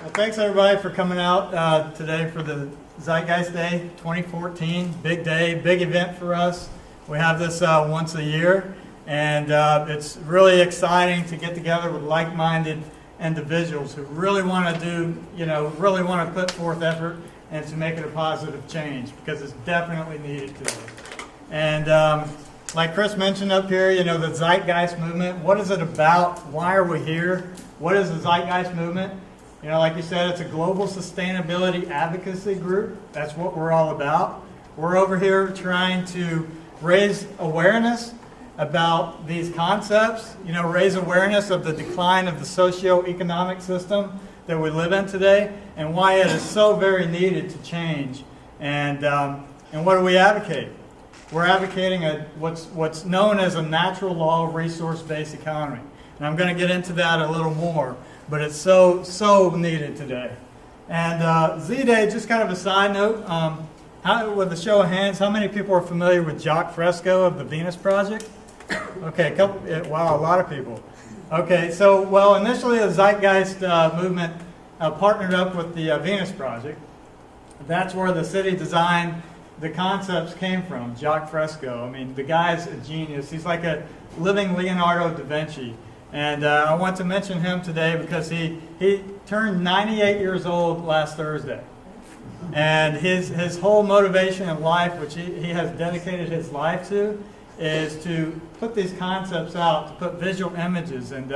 Well, thanks everybody for coming out today for the Zeitgeist Day 2014. Big day, big event for us. We have this once a year, and it's really exciting to get together with like-minded individuals who really want to do, really want to put forth effort and to make it a positive change, because it's definitely needed today. And like Chris mentioned up here, the Zeitgeist movement, what is it about? Why are we here? What is the Zeitgeist movement? Like you said, it's a global sustainability advocacy group. That's what we're all about. We're over here trying to raise awareness about these concepts, raise awareness of the decline of the socio-economic system that we live in today and why it is so very needed to change. And what do we advocate? We're advocating what's known as a natural law resource-based economy. And I'm going to get into that a little more, but it's so needed today. And Zday, just kind of a side note, with a show of hands, how many people are familiar with Jacques Fresco of the Venus Project? Okay, wow, a lot of people. Okay, so, initially the Zeitgeist movement partnered up with the Venus Project. That's where the city design, the concepts came from, Jacques Fresco. I mean, the guy's a genius. He's like a living Leonardo da Vinci. And I want to mention him today because he turned 98 years old last Thursday. And his whole motivation in life, which he has dedicated his life to, is to put these concepts out, to put visual images and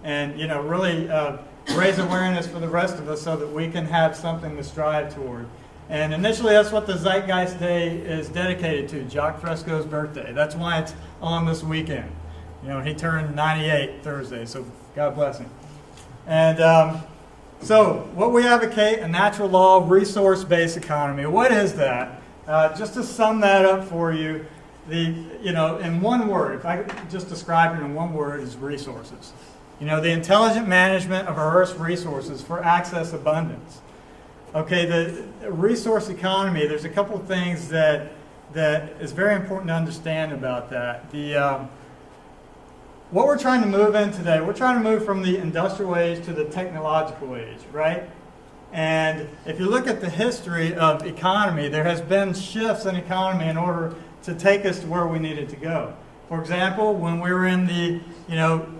really raise awareness for the rest of us so that we can have something to strive toward. And initially, that's what the Zeitgeist Day is dedicated to, Jacques Fresco's birthday. That's why it's on this weekend. He turned 98 Thursday, so God bless him. And so what we advocate, a natural law, resource-based economy. What is that? Just to sum that up for you, in one word, if I could just describe it in one word, is resources. The intelligent management of our Earth's resources for access abundance. Okay, the resource economy, there's a couple of things that is very important to understand about that. What we're trying to move in today, we're trying to move from the industrial age to the technological age, right? And if you look at the history of economy, there has been shifts in economy in order to take us to where we needed to go. For example, when we were in the,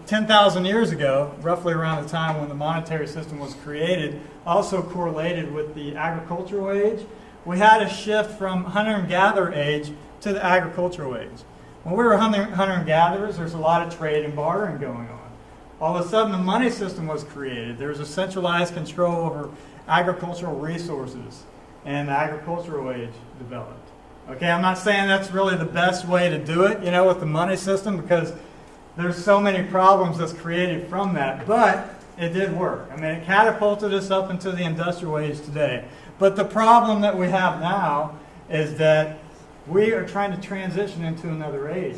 10,000 years ago, roughly around the time when the monetary system was created, also correlated with the agricultural age, we had a shift from hunter and gatherer age to the agricultural age. When we were hunter and gatherers, there's a lot of trade and bartering going on. All of a sudden, the money system was created. There was a centralized control over agricultural resources, and the agricultural age developed. Okay, I'm not saying that's really the best way to do it, with the money system, because there's so many problems that's created from that, but it did work. I mean, it catapulted us up into the industrial age today. But the problem that we have now is that we are trying to transition into another age,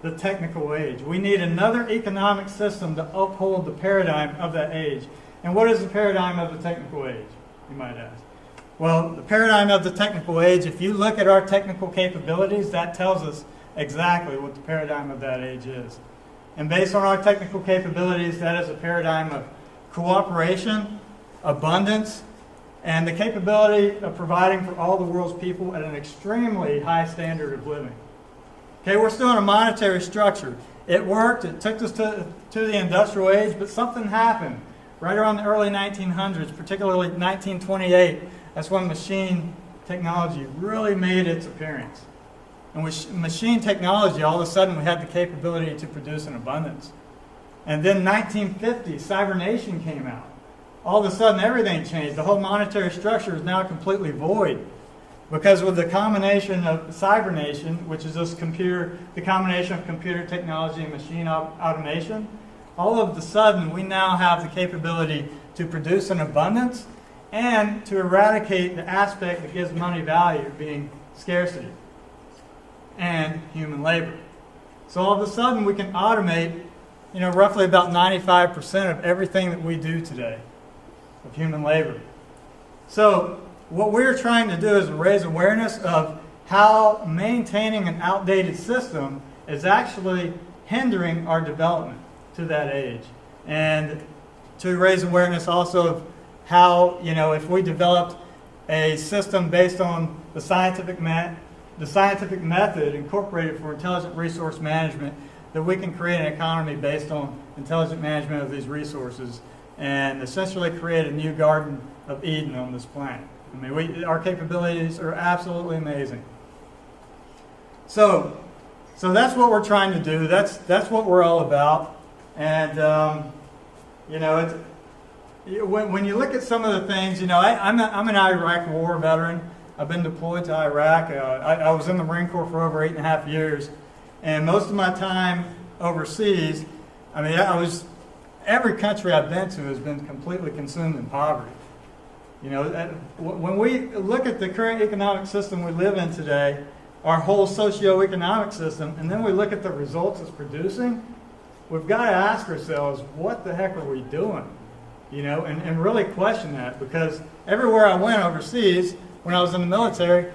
the technical age. We need another economic system to uphold the paradigm of that age. And what is the paradigm of the technical age, you might ask? Well, the paradigm of the technical age, if you look at our technical capabilities, that tells us exactly what the paradigm of that age is. And based on our technical capabilities, that is a paradigm of cooperation, abundance, and the capability of providing for all the world's people at an extremely high standard of living. Okay, we're still in a monetary structure. It worked, it took us to the industrial age, but something happened right around the early 1900s, particularly 1928. That's when machine technology really made its appearance. And with machine technology, all of a sudden we had the capability to produce in abundance. And then 1950, cybernation came out. All of a sudden everything changed. The whole monetary structure is now completely void. Because with the combination of cybernation, which is the combination of computer technology and machine automation, all of a sudden we now have the capability to produce in abundance and to eradicate the aspect that gives money value, being scarcity and human labor. So all of a sudden we can automate, roughly about 95% of everything that we do today of human labor. So what we're trying to do is raise awareness of how maintaining an outdated system is actually hindering our development to that age. And to raise awareness also of how, if we developed a system based on the scientific method incorporated for intelligent resource management, that we can create an economy based on intelligent management of these resources and essentially create a new Garden of Eden on this planet. I mean, our capabilities are absolutely amazing. So that's what we're trying to do. That's what we're all about. And when you look at some of the things, I'm an Iraq War veteran. I've been deployed to Iraq. I was in the Marine Corps for over 8.5 years, and most of my time overseas, every country I've been to has been completely consumed in poverty. When we look at the current economic system we live in today, our whole socio-economic system, and then we look at the results it's producing, we've got to ask ourselves, what the heck are we doing? And really question that, because everywhere I went overseas, when I was in the military,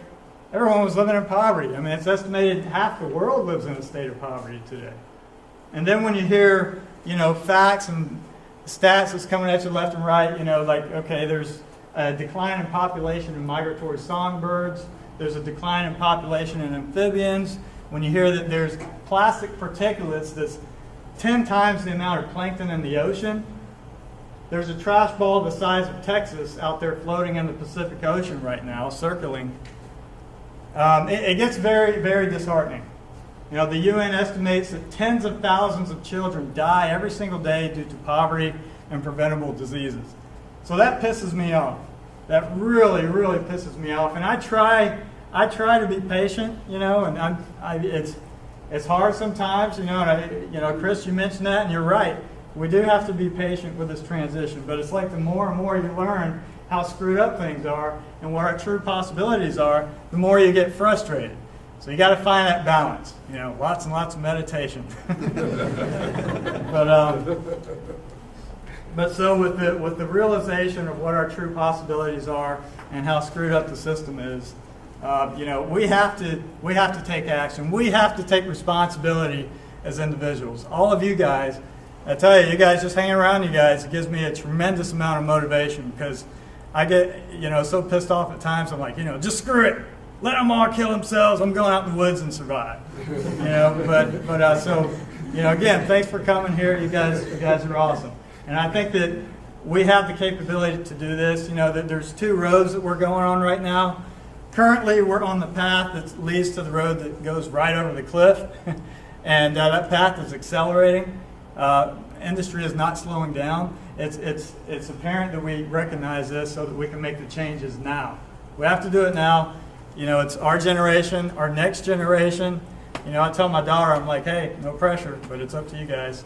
everyone was living in poverty. I mean, it's estimated half the world lives in a state of poverty today. And then when you hear, facts and stats that's coming at you left and right, okay, there's a decline in population in migratory songbirds. There's a decline in population in amphibians. When you hear that there's plastic particulates that's 10 times the amount of plankton in the ocean, there's a trash ball the size of Texas out there floating in the Pacific Ocean right now, circling. It gets very, very disheartening. The UN estimates that tens of thousands of children die every single day due to poverty and preventable diseases. So that pisses me off. That really, really pisses me off. And I try to be patient, and it's hard sometimes, and Chris, you mentioned that, and you're right. We do have to be patient with this transition, but it's like the more and more you learn how screwed up things are and what our true possibilities are, the more you get frustrated. So you got to find that balance, lots and lots of meditation. But so with the realization of what our true possibilities are and how screwed up the system is, we have to take action. We have to take responsibility as individuals. All of you guys, I tell you guys just hanging around you guys, it gives me a tremendous amount of motivation, because I get so pissed off at times. I'm like, just screw it. Let them all kill themselves. I'm going out in the woods and survive. So again, thanks for coming here. You guys are awesome. And I think that we have the capability to do this. That there's two roads that we're going on right now. Currently, we're on the path that leads to the road that goes right over the cliff. And that path is accelerating. Industry is not slowing down. It's apparent that we recognize this so that we can make the changes now. We have to do it now. It's our generation, our next generation. I tell my daughter, I'm like, hey, no pressure, but it's up to you guys.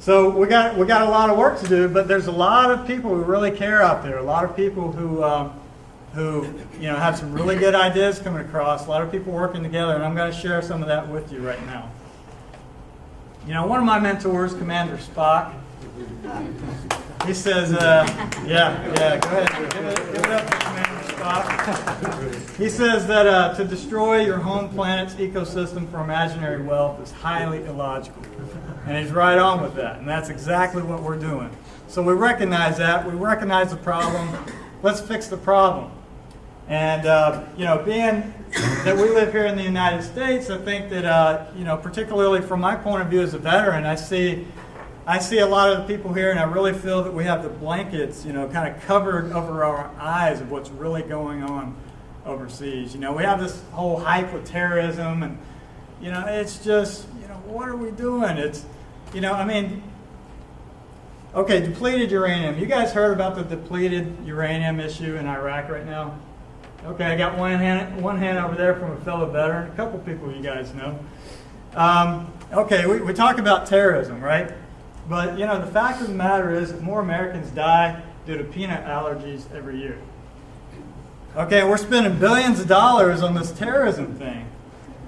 So we got a lot of work to do, but there's a lot of people who really care out there. A lot of people who have some really good ideas coming across. A lot of people working together, and I'm going to share some of that with you right now. One of my mentors, Commander Spock, he says, go ahead, give it up for Commander Spock. He says that to destroy your home planet's ecosystem for imaginary wealth is highly illogical. And he's right on with that, and that's exactly what we're doing. So we recognize that. We recognize the problem. Let's fix the problem. And, being that we live here in the United States, I think that, particularly from my point of view as a veteran, I see a lot of the people here, and I really feel that we have the blankets, kind of covered over our eyes of what's really going on overseas. We have this whole hype with terrorism, and, it's just, what are we doing? It's, okay, depleted uranium. You guys heard about the depleted uranium issue in Iraq right now? Okay, I got one hand over there from a fellow veteran. A couple people you guys know. Okay, we talk about terrorism, right? But, the fact of the matter is that more Americans die due to peanut allergies every year. Okay, we're spending billions of dollars on this terrorism thing.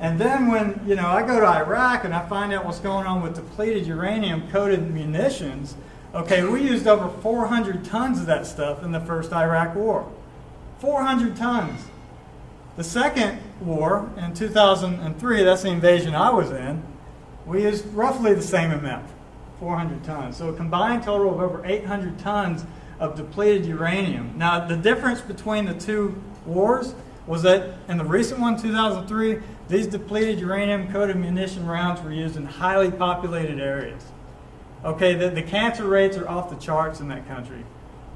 And then when, I go to Iraq and I find out what's going on with depleted uranium-coated munitions, okay, we used over 400 tons of that stuff in the first Iraq War. 400 tons. The second war, in 2003, that's the invasion I was in, we used roughly the same amount. 400 tons. So a combined total of over 800 tons of depleted uranium. Now, the difference between the two wars was that in the recent one, 2003, these depleted uranium-coated munition rounds were used in highly populated areas. Okay, the cancer rates are off the charts in that country.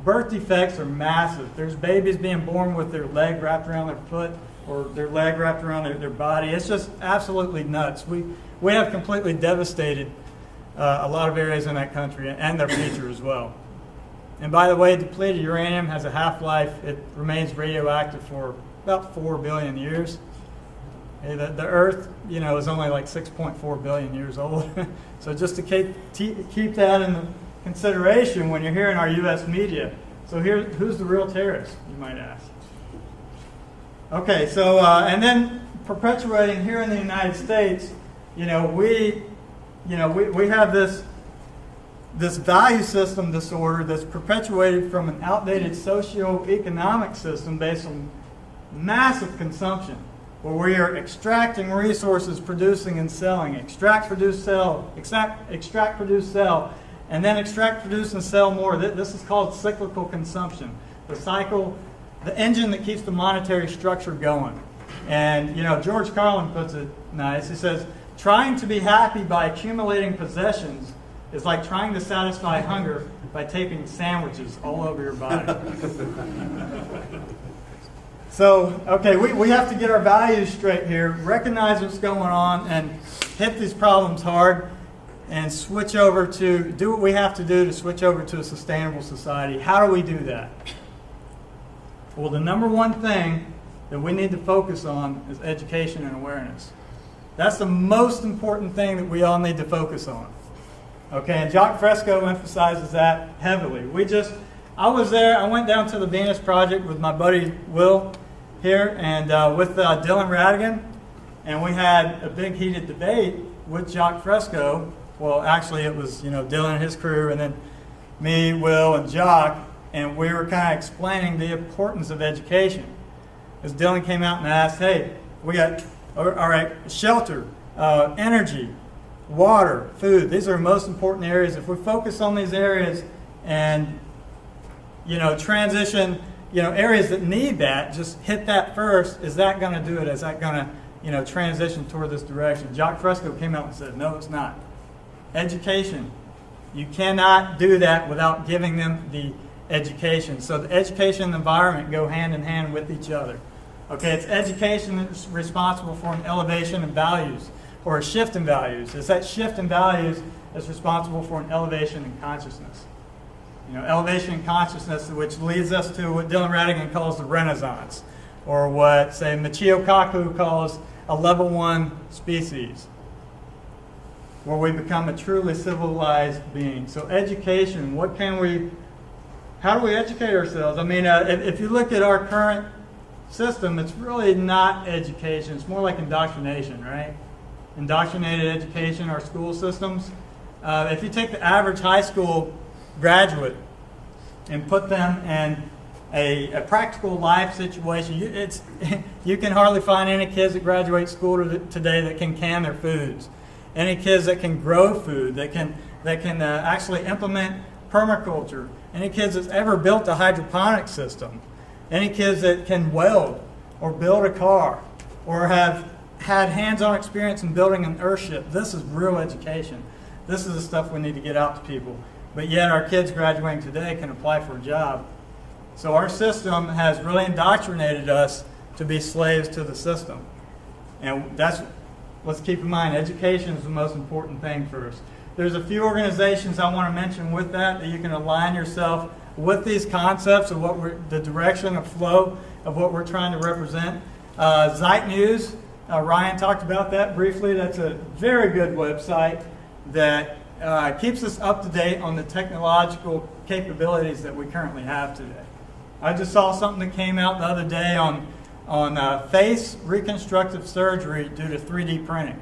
Birth defects are massive. There's babies being born with their leg wrapped around their foot or their leg wrapped around their body. It's just absolutely nuts. We have completely devastated a lot of areas in that country and their future as well. And by the way, depleted uranium has a half-life. It remains radioactive for about 4 billion years. Okay, the Earth, is only like 6.4 billion years old. So just to keep that in consideration when you're hearing our U.S. media. So who's the real terrorist, you might ask? Okay, so and then perpetuating here in the United States, we have this value system disorder that's perpetuated from an outdated socio-economic system based on massive consumption, where we are extracting resources, producing and selling, extract, produce, sell, and then extract, produce, and sell more. This is called cyclical consumption. The cycle, the engine that keeps the monetary structure going. And, George Carlin puts it nice. He says, trying to be happy by accumulating possessions is like trying to satisfy hunger by taping sandwiches all over your body. So, okay, we have to get our values straight here, recognize what's going on, and hit these problems hard, and switch over to, do what we have to do to switch over to a sustainable society. How do we do that? Well, the number one thing that we need to focus on is education and awareness. That's the most important thing that we all need to focus on. Okay, and Jacques Fresco emphasizes that heavily. I was there, I went down to the Venus Project with my buddy Will here, and with Dylan Radigan, and we had a big heated debate with Jacques Fresco. Well, actually it was, Dylan and his crew, and then me, Will, and Jacques, and we were kind of explaining the importance of education. As Dylan came out and asked, hey, we got, all right, shelter, energy, water, food. These are the most important areas. If we focus on these areas and, transition, areas that need that, just hit that first, is that going to do it? Is that going to, transition toward this direction? Jacques Fresco came out and said, no, it's not. Education. You cannot do that without giving them the education. So the education and the environment go hand in hand with each other. Okay, it's education that's responsible for an elevation in values, or a shift in values. It's that shift in values that's responsible for an elevation in consciousness. Elevation in consciousness, which leads us to what Dylan Radigan calls the Renaissance, or what, say, Michio Kaku calls a level 1 species, where we become a truly civilized being. So education, how do we educate ourselves? I mean, if you look at our current system, it's really not education. It's more like indoctrination, right? Indoctrinated education, our school systems. If you take the average high school graduate and put them in a practical life situation, you can hardly find any kids that graduate school today that can can their foods. Any kids that can grow food, that can actually implement permaculture. Any kids that's ever built a hydroponic system. Any kids that can weld or build a car or have had hands-on experience in building an earthship. This is real education. This is the stuff we need to get out to people. But yet our kids graduating today can apply for a job. So our system has really indoctrinated us to be slaves to the system. And let's keep in mind, education is the most important thing for us. There's a few organizations I want to mention with that you can align yourself with these concepts of the direction of flow of what we're trying to represent. Zeitgeist, Ryan talked about that briefly. That's a very good website that keeps us up to date on the technological capabilities that we currently have today. I just saw something that came out the other day on face reconstructive surgery due to 3D printing.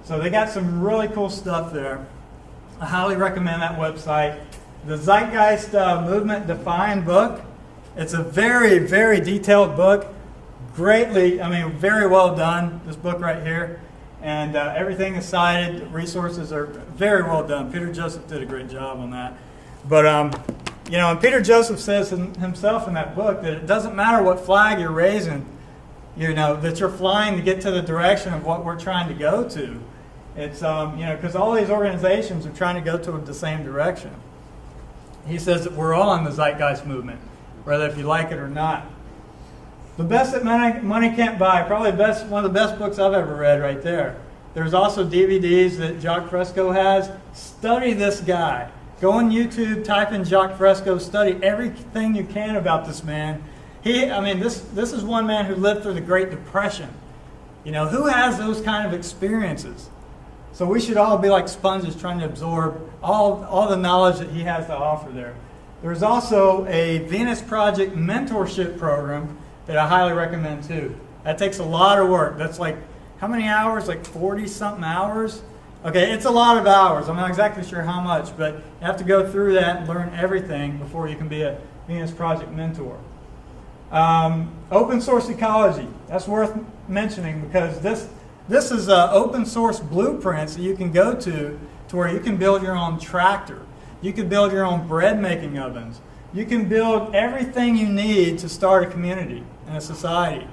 So they got some really cool stuff there. I highly recommend that website. The Zeitgeist Movement Defined book. It's a very, very detailed book. Very well done, this book right here. And everything is cited. Resources are very well done. Peter Joseph did a great job on that. But, you know, and Peter Joseph says himself in that book that it doesn't matter what flag you're raising, you know, that you're flying to get to the direction of what we're trying to go to. It's, you know, because all these organizations are trying to go to the same direction. He says that we're all in the Zeitgeist movement, whether if you like it or not. The Best That Money Can't Buy, probably one of the best books I've ever read right there. There's also DVDs that Jacques Fresco has. Study this guy. Go on YouTube, type in Jacques Fresco, study everything you can about this man. This is one man who lived through the Great Depression. You know, who has those kind of experiences? So we should all be like sponges trying to absorb all the knowledge that he has to offer there. There's also a Venus Project mentorship program that I highly recommend too. That takes a lot of work. That's like, how many hours? Like 40-something hours? Okay, it's a lot of hours. I'm not exactly sure how much, but you have to go through that and learn everything before you can be a Venus Project mentor. Open source ecology. That's worth mentioning because this is open source blueprints that you can go to where you can build your own tractor. You can build your own bread making ovens. You can build everything you need to start a community and a society.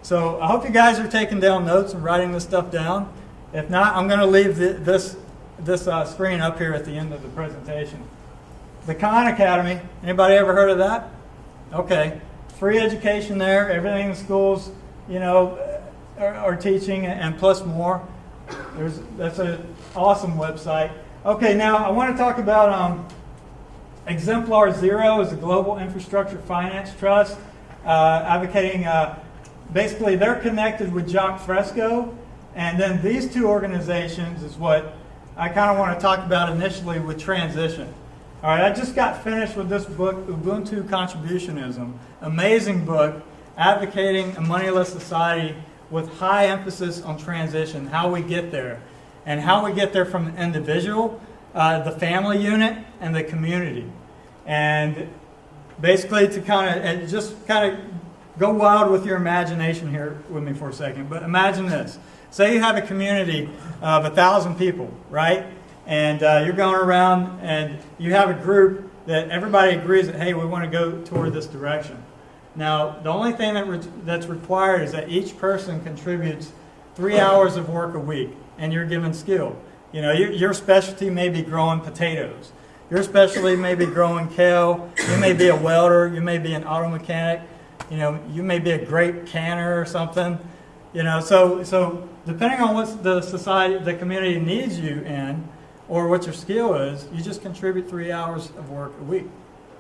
So I hope you guys are taking down notes and writing this stuff down. If not, I'm going to leave this screen up here at the end of the presentation. The Khan Academy. Anybody ever heard of that? Okay. Free education there. Everything the schools, you know, are teaching and plus more. That's an awesome website. Okay, now I want to talk about Exemplar Zero is a global infrastructure finance trust advocating, basically they're connected with Jacques Fresco, and then these two organizations is what I kind of want to talk about initially with transition. All right, I just got finished with this book, Ubuntu Contributionism. Amazing book, advocating a moneyless society with high emphasis on transition, how we get there, and how we get there from the individual, the family unit, and the community. And basically to kind of go wild with your imagination here with me for a second. But imagine this. Say you have a community of 1,000 people, right? And you're going around and you have a group that everybody agrees that, hey, we want to go toward this direction. Now, the only thing that's required is that each person contributes 3 hours of work a week, and you're given skill. You know, your specialty may be growing potatoes. Your specialty may be growing kale. You may be a welder. You may be an auto mechanic. You know, you may be a grape canner or something. You know, so depending on what the community needs you in, or what your skill is, you just contribute 3 hours of work a week.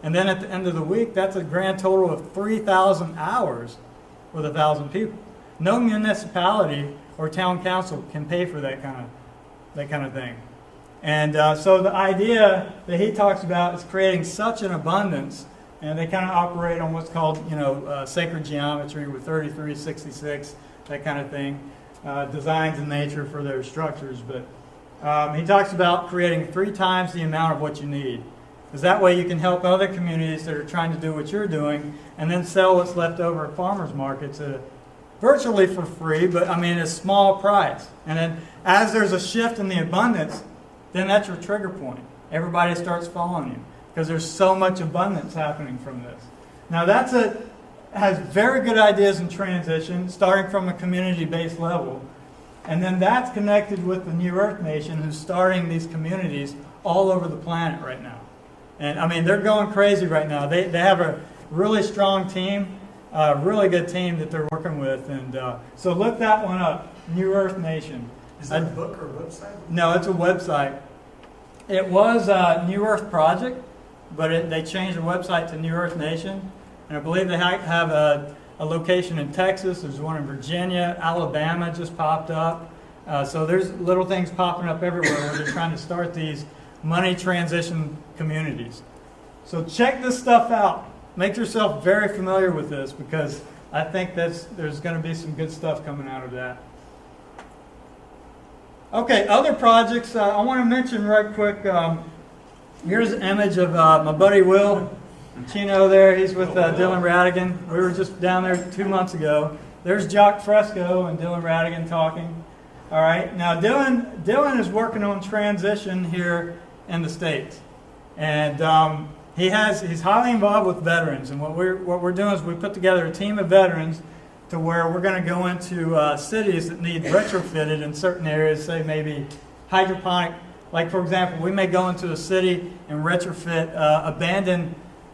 And then at the end of the week, that's a grand total of 3,000 hours with 1,000 people. No municipality or town council can pay for that kind of thing. And so the idea that he talks about is creating such an abundance, and they kind of operate on what's called, you know, sacred geometry with 33, 66, that kind of thing, designs in nature for their structures. But he talks about creating 3 times the amount of what you need. Because that way you can help other communities that are trying to do what you're doing and then sell what's left over at farmers markets virtually for free, but I mean at a small price. And then as there's a shift in the abundance, then that's your trigger point. Everybody starts following you because there's so much abundance happening from this. Now has very good ideas in transition, starting from a community-based level. And then that's connected with the New Earth Nation, who's starting these communities all over the planet right now. And I mean, they're going crazy right now. They have a really strong team, a really good team that they're working with. And so look that one up, New Earth Nation. Is that a book or a website? No, it's a website. It was New Earth Project, but they changed the website to New Earth Nation. And I believe they have a location in Texas. There's one in Virginia. Alabama just popped up. So there's little things popping up everywhere where they're trying to start these money transition communities. So check this stuff out. Make yourself very familiar with this because I think there's going to be some good stuff coming out of that. Okay, other projects I want to mention right quick. Here's an image of my buddy Will Chino there. He's with Dylan Radigan. We were just down there 2 months ago. There's Jacques Fresco and Dylan Radigan talking. All right. Now, Dylan is working on transition here in the States, and he's highly involved with veterans. And what we're doing is we put together a team of veterans to where we're going to go into cities that need retrofitted in certain areas, say maybe hydroponic. Like, for example, we may go into a city and retrofit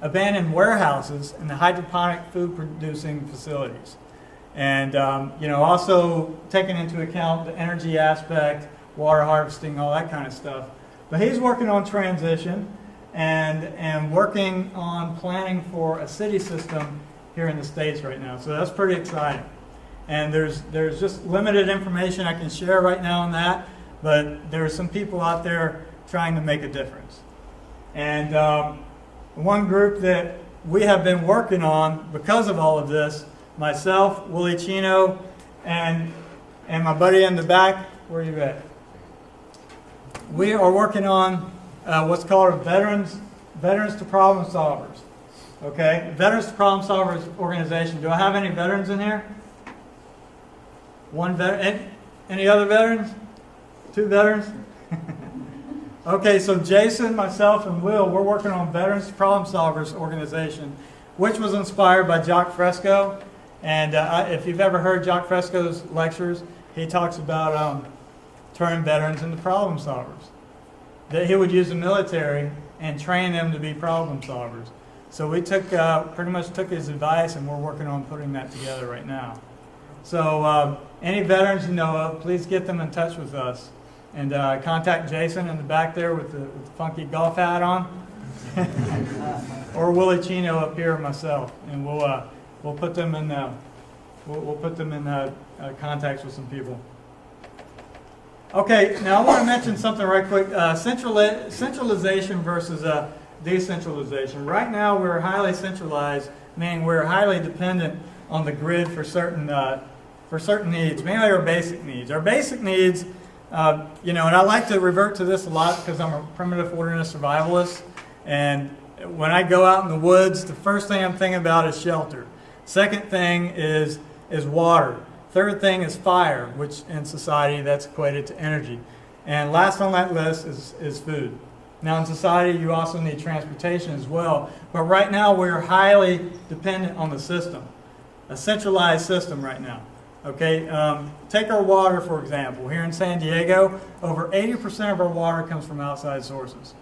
abandoned warehouses and the hydroponic food producing facilities. And also taking into account the energy aspect, water harvesting, all that kind of stuff. But he's working on transition and working on planning for a city system here in the States right now. So that's pretty exciting. And there's just limited information I can share right now on that, but there are some people out there trying to make a difference. And one group that we have been working on because of all of this, myself, Willie Chino, and my buddy in the back, where are you at? We are working on what's called a Veterans to Problem Solvers. Okay, Veterans to Problem Solvers organization. Do I have any veterans in here? One veteran. Any other veterans? Two veterans? Okay, so Jason, myself, and Will, we're working on Veterans to Problem Solvers organization, which was inspired by Jacques Fresco. And if you've ever heard Jacques Fresco's lectures, he talks about turning veterans into problem solvers. That he would use the military and train them to be problem solvers. So we pretty much took his advice, and we're working on putting that together right now. So any veterans you know of, please get them in touch with us. And contact Jason in the back there with the funky golf hat on. Or Willie Chino up here, myself. And we'll put them in contacts with some people. Okay, now I want to mention something right quick. Centralization versus decentralization. Right now we're highly centralized, meaning we're highly dependent on the grid for certain needs, mainly our basic needs. Our basic needs, and I like to revert to this a lot because I'm a primitive wilderness survivalist, and when I go out in the woods, the first thing I'm thinking about is shelter. Second thing is water. Third thing is fire, which in society that's equated to energy. And last on that list is food. Now in society you also need transportation as well, but right now we're highly dependent on the system, a centralized system right now. Okay, take our water for example. Here in San Diego, over 80% of our water comes from outside sources.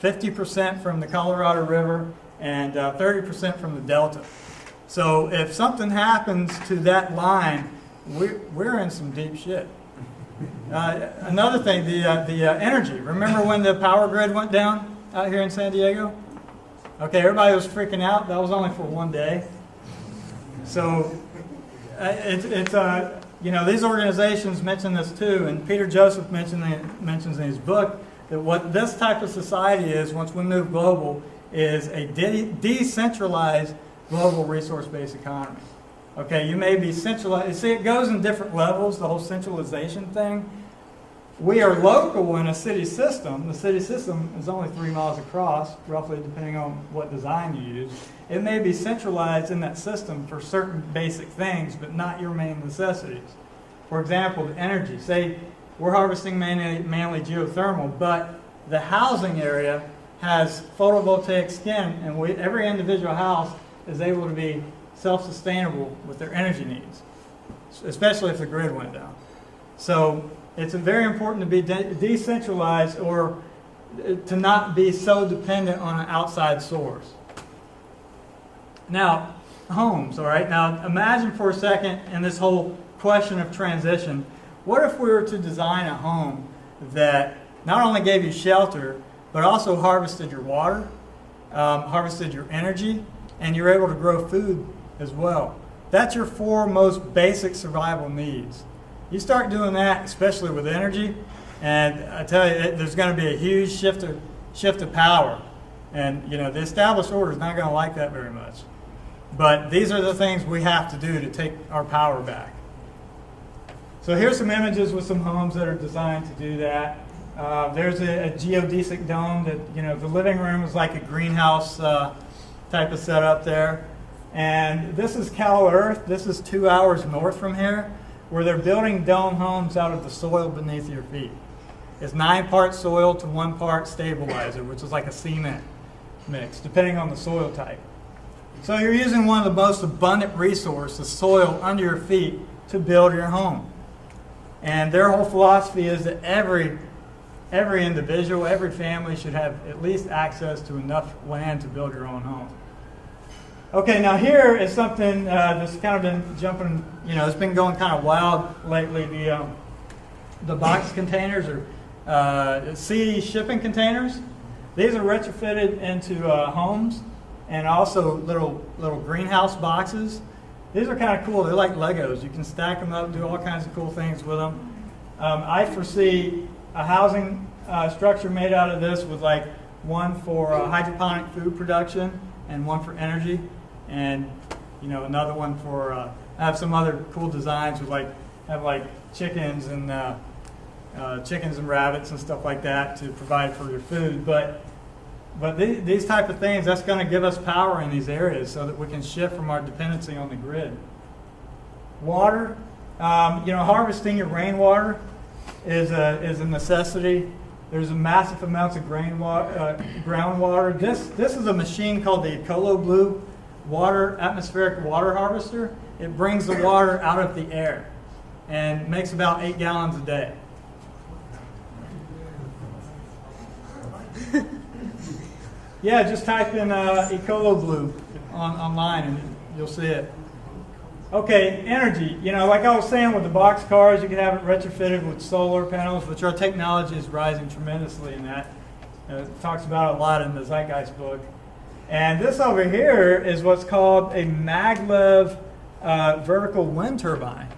50% from the Colorado River and 30% from the Delta. So if something happens to that line, we're in some deep shit. Another thing, the energy. Remember when the power grid went down out here in San Diego? Okay, everybody was freaking out. That was only for one day. So these organizations mention this too, and Peter Joseph mentions in his book that what this type of society is, once we move global, is a decentralized global resource-based economy. Okay, you may be centralized. See, it goes in different levels, the whole centralization thing. We are local in a city system. The city system is only 3 miles across, roughly, depending on what design you use. It may be centralized in that system for certain basic things, but not your main necessities. For example, the energy. Say we're harvesting mainly geothermal, but the housing area has photovoltaic skin, and every individual house is able to be self-sustainable with their energy needs, especially if the grid went down. So it's very important to be decentralized, or to not be so dependent on an outside source. Now, homes, all right? Now, imagine for a second in this whole question of transition, what if we were to design a home that not only gave you shelter, but also harvested your water, harvested your energy, and you're able to grow food as well? That's your 4 most basic survival needs. You start doing that, especially with energy, and I tell you, there's going to be a huge shift of power. And the established order is not going to like that very much. But these are the things we have to do to take our power back. So here's some images with some homes that are designed to do that. There's a geodesic dome that, the living room is like a greenhouse type of setup there. And this is Cal Earth. This is 2 hours north from here. where they're building dome homes out of the soil beneath your feet. It's 9 parts soil to 1 part stabilizer, which is like a cement mix, depending on the soil type. So you're using one of the most abundant resources, the soil under your feet, to build your home. And their whole philosophy is that every individual, every family should have at least access to enough land to build your own home. Okay, now here is something that's kind of been jumping, it's been going kind of wild lately. The box containers or sea shipping containers. These are retrofitted into homes and also little greenhouse boxes. These are kind of cool. They're like Legos. You can stack them up, do all kinds of cool things with them. I foresee a housing structure made out of this with like one for hydroponic food production and one for energy, and another one for I have some other cool designs with have chickens and rabbits and stuff like that to provide for your food. But these type of things, that's going to give us power in these areas so that we can shift from our dependency on the grid. Water, harvesting your rainwater is a necessity. There's a massive amounts of groundwater. This is a machine called the EcoloBlue atmospheric water harvester. It brings the water out of the air and makes about 8 gallons a day. Yeah, just type in EcoloBlue online and you'll see it. Okay, energy. Like I was saying with the box cars, you can have it retrofitted with solar panels, which our technology is rising tremendously in that. It talks about it a lot in the Zeitgeist book. And this over here is what's called a maglev vertical wind turbine.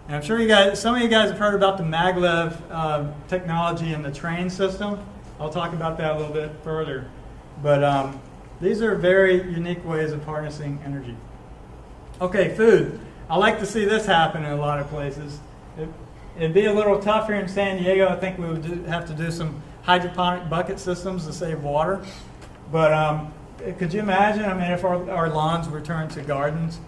And I'm sure some of you guys have heard about the maglev technology in the train system. I'll talk about that a little bit further. But these are very unique ways of harnessing energy. Okay, food. I like to see this happen in a lot of places. It'd be a little tough here in San Diego. I think we would have to do some hydroponic bucket systems to save water. But could you imagine, if our lawns were turned to gardens?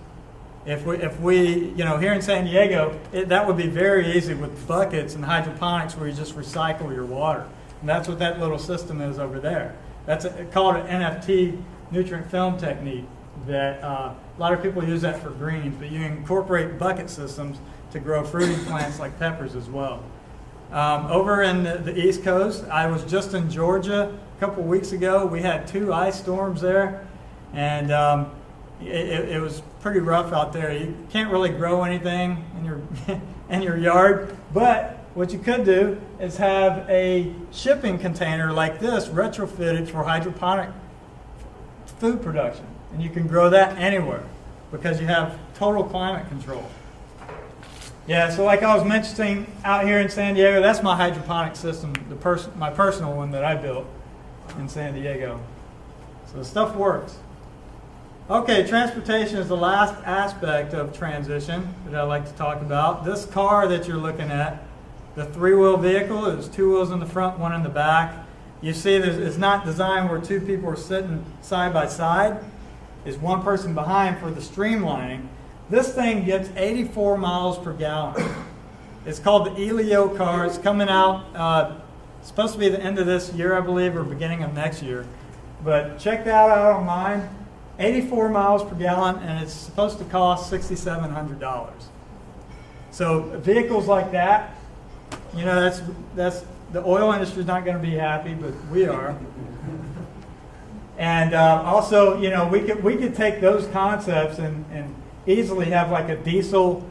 If we here in San Diego, that would be very easy with buckets and hydroponics where you just recycle your water. And that's what that little system is over there. That's called an NFT, nutrient film technique, that a lot of people use that for greens, but you incorporate bucket systems to grow fruiting plants like peppers as well. Over in the East Coast, I was just in Georgia a couple weeks ago. We had 2 ice storms there, and it was pretty rough out there. You can't really grow anything in your in your yard, but what you could do is have a shipping container like this retrofitted for hydroponic food production. And you can grow that anywhere because you have total climate control. Yeah, so like I was mentioning out here in San Diego, that's my hydroponic system, my personal one that I built in San Diego. So the stuff works. Okay, transportation is the last aspect of transition that I like to talk about. This car that you're looking at, the 3-wheel vehicle, there's 2 wheels in the front, 1 in the back. You see it's not designed where 2 people are sitting side by side. It's 1 person behind for the streamlining. This thing gets 84 miles per gallon. It's called the Elio car. It's coming out, it's supposed to be the end of this year, I believe, or beginning of next year. But check that out online. 84 miles per gallon, and it's supposed to cost $6,700. So vehicles like that, that's the oil industry is not going to be happy, but we are. And also, we could take those concepts and easily have like a diesel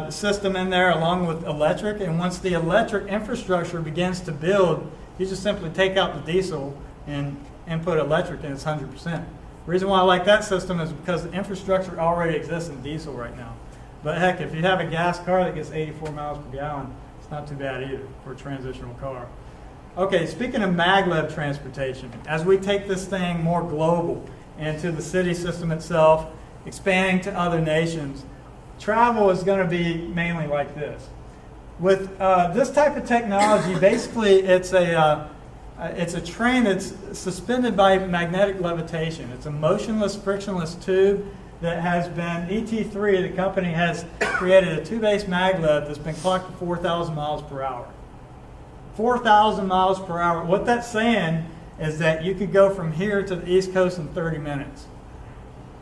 system in there along with electric. And once the electric infrastructure begins to build, you just simply take out the diesel and input electric, and it's 100%. The reason why I like that system is because the infrastructure already exists in diesel right now. But heck, if you have a gas car that gets 84 miles per gallon, it's not too bad either for a transitional car. Okay, speaking of maglev transportation, as we take this thing more global into the city system itself, expanding to other nations, travel is going to be mainly like this. With this type of technology, basically it's a train that's suspended by magnetic levitation. It's a motionless, frictionless tube that has been, ET3, the company has created a 2-base maglev that's been clocked to 4,000 miles per hour. 4,000 miles per hour. What that's saying is that you could go from here to the East Coast in 30 minutes.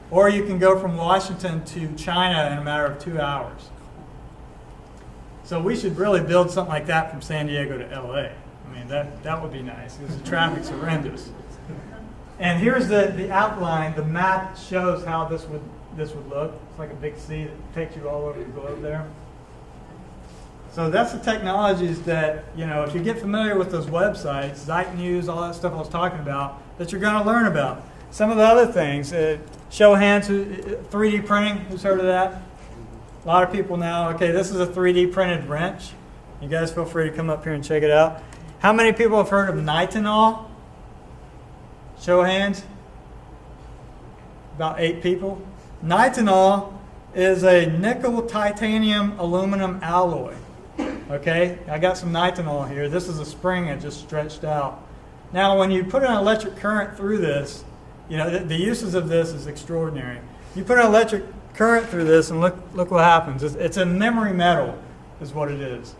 Or you can go from Washington to China in a matter of 2 hours. So we should really build something like that from San Diego to LA. I mean, that would be nice because the traffic's horrendous. And here's the outline. The map shows how this would look. It's like a big C that takes you all over the globe there. So that's the technologies that, if you get familiar with those websites, Zeit News, all that stuff I was talking about, that you're going to learn about. Some of the other things, show of hands, 3D printing, who's heard of that? A lot of people now. Okay, this is a 3D printed wrench. You guys feel free to come up here and check it out. How many people have heard of nitinol? Show of hands. About 8 people. Nitinol is a nickel titanium aluminum alloy. Okay, I got some nitinol here. This is a spring that just stretched out. Now, when you put an electric current through this, the uses of this is extraordinary. You put an electric current through this, and look what happens. It's a memory metal, is what it is.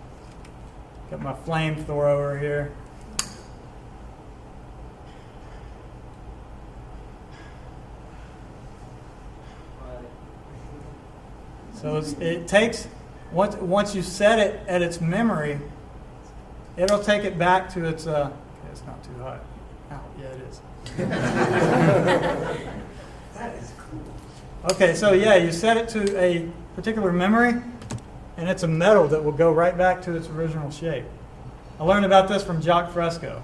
Got my flamethrower over here. So it takes, once you set it at its memory, it'll take it back to its, okay, it's not too hot. Oh, yeah, it is. That is cool. Okay, so yeah, you set it to a particular memory, and it's a metal that will go right back to its original shape. I learned about this from Jacques Fresco.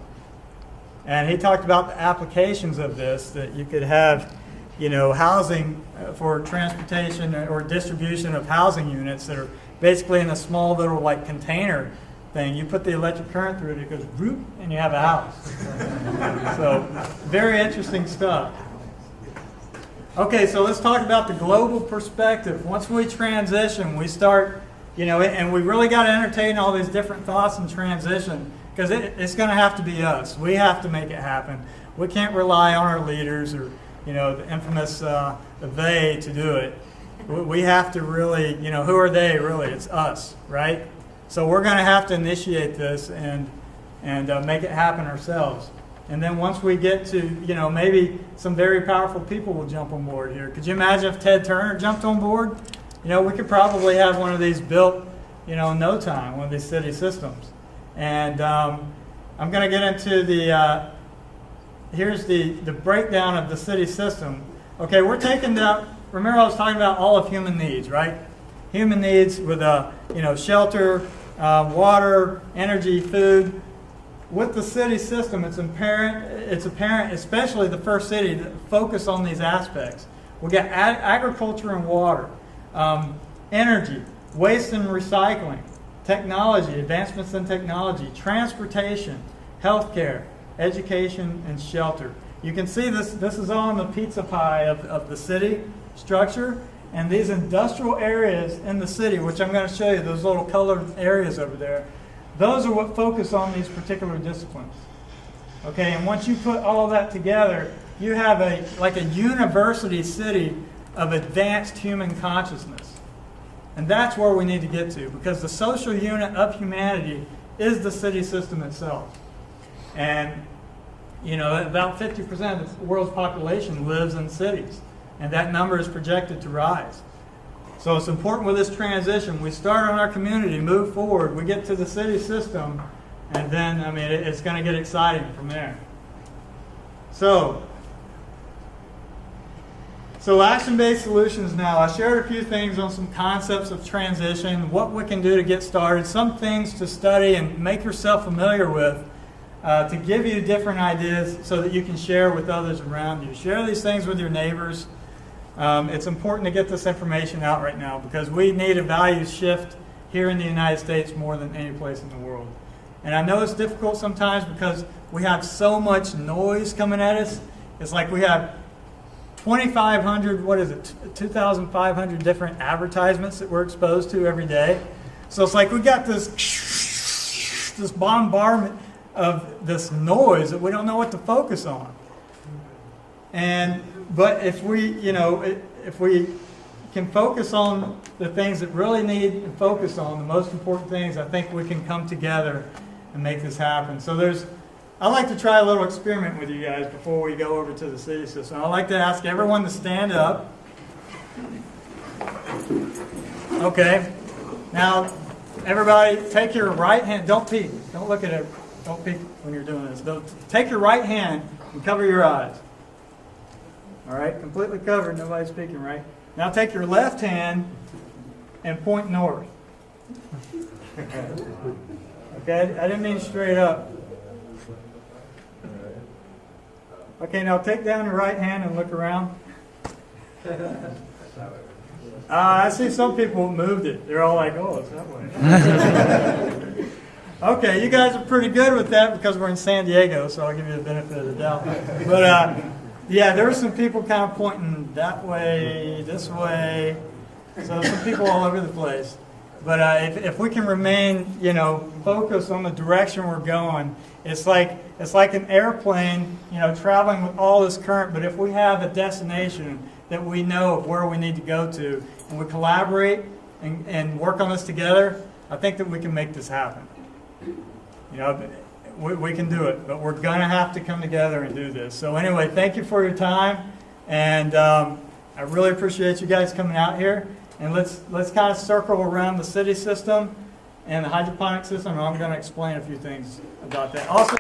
And he talked about the applications of this, that you could have, housing for transportation or distribution of housing units that are basically in a small little container thing. You put the electric current through it, it goes whoop, and you have a house. So very interesting stuff. Okay, so let's talk about the global perspective. Once we transition, we start, and we really got to entertain all these different thoughts in transition, because it's going to have to be us. We have to make it happen. We can't rely on our leaders or, the infamous they to do it. We have to really, who are they really? It's us, right? So we're going to have to initiate this and make it happen ourselves. And then once we get to, maybe some very powerful people will jump on board here. Could you imagine if Ted Turner jumped on board? We could probably have one of these built, in no time, one of these city systems. And I'm going to get into here's the breakdown of the city system. Okay, we're taking down, remember I was talking about all of human needs, right? Human needs with, shelter, water, energy, food. With the city system, it's apparent, especially the first city, to focus on these aspects. We got agriculture and water, energy, waste and recycling, technology, advancements in technology, transportation, healthcare, education, and shelter. You can see this is all in the pizza pie of the city structure. And these industrial areas in the city, which I'm going to show you, those little colored areas over there, those are what focus on these particular disciplines. Okay, and once you put all of that together, you have a university city of advanced human consciousness. And that's where we need to get to, because the social unit of humanity is the city system itself. And, about 50% of the world's population lives in cities. And that number is projected to rise. So it's important with this transition. We start on our community, move forward, we get to the city system, and then, it's going to get exciting from there. So action-based solutions now. I shared a few things on some concepts of transition, what we can do to get started, some things to study and make yourself familiar with, to give you different ideas so that you can share with others around you. Share these things with your neighbors. It's important to get this information out right now because we need a value shift here in the United States more than any place in the world. And I know it's difficult sometimes because we have so much noise coming at us. It's like we have 2,500, 2,500 different advertisements that we're exposed to every day. So it's like we got this bombardment of this noise that we don't know what to focus on. But if we, if we can focus on the things that really need to focus on, the most important things, I think we can come together and make this happen. So I'd like to try a little experiment with you guys before we go over to the city system. I'd like to ask everyone to stand up. Okay. Now, everybody, take your right hand. Don't peek. Don't look at it. Don't peek when you're doing this. Take your right hand and cover your eyes. All right? Completely covered. Nobody's speaking, right? Now take your left hand and point north. Okay? I didn't mean straight up. Okay, now take down your right hand and look around. I see some people moved it. They're all like, oh, it's that way. Okay, you guys are pretty good with that because we're in San Diego, so I'll give you the benefit of the doubt. But, yeah, there were some people kind of pointing that way, this way. So some people all over the place. But if we can remain, focused on the direction we're going, it's like an airplane, traveling with all this current. But if we have a destination that we know of where we need to go to, and we collaborate and work on this together, I think that we can make this happen. We can do it, but we're going to have to come together and do this. So anyway, thank you for your time, and I really appreciate you guys coming out here. And let's kind of circle around the city system and the hydroponic system, and I'm going to explain a few things about that. Also.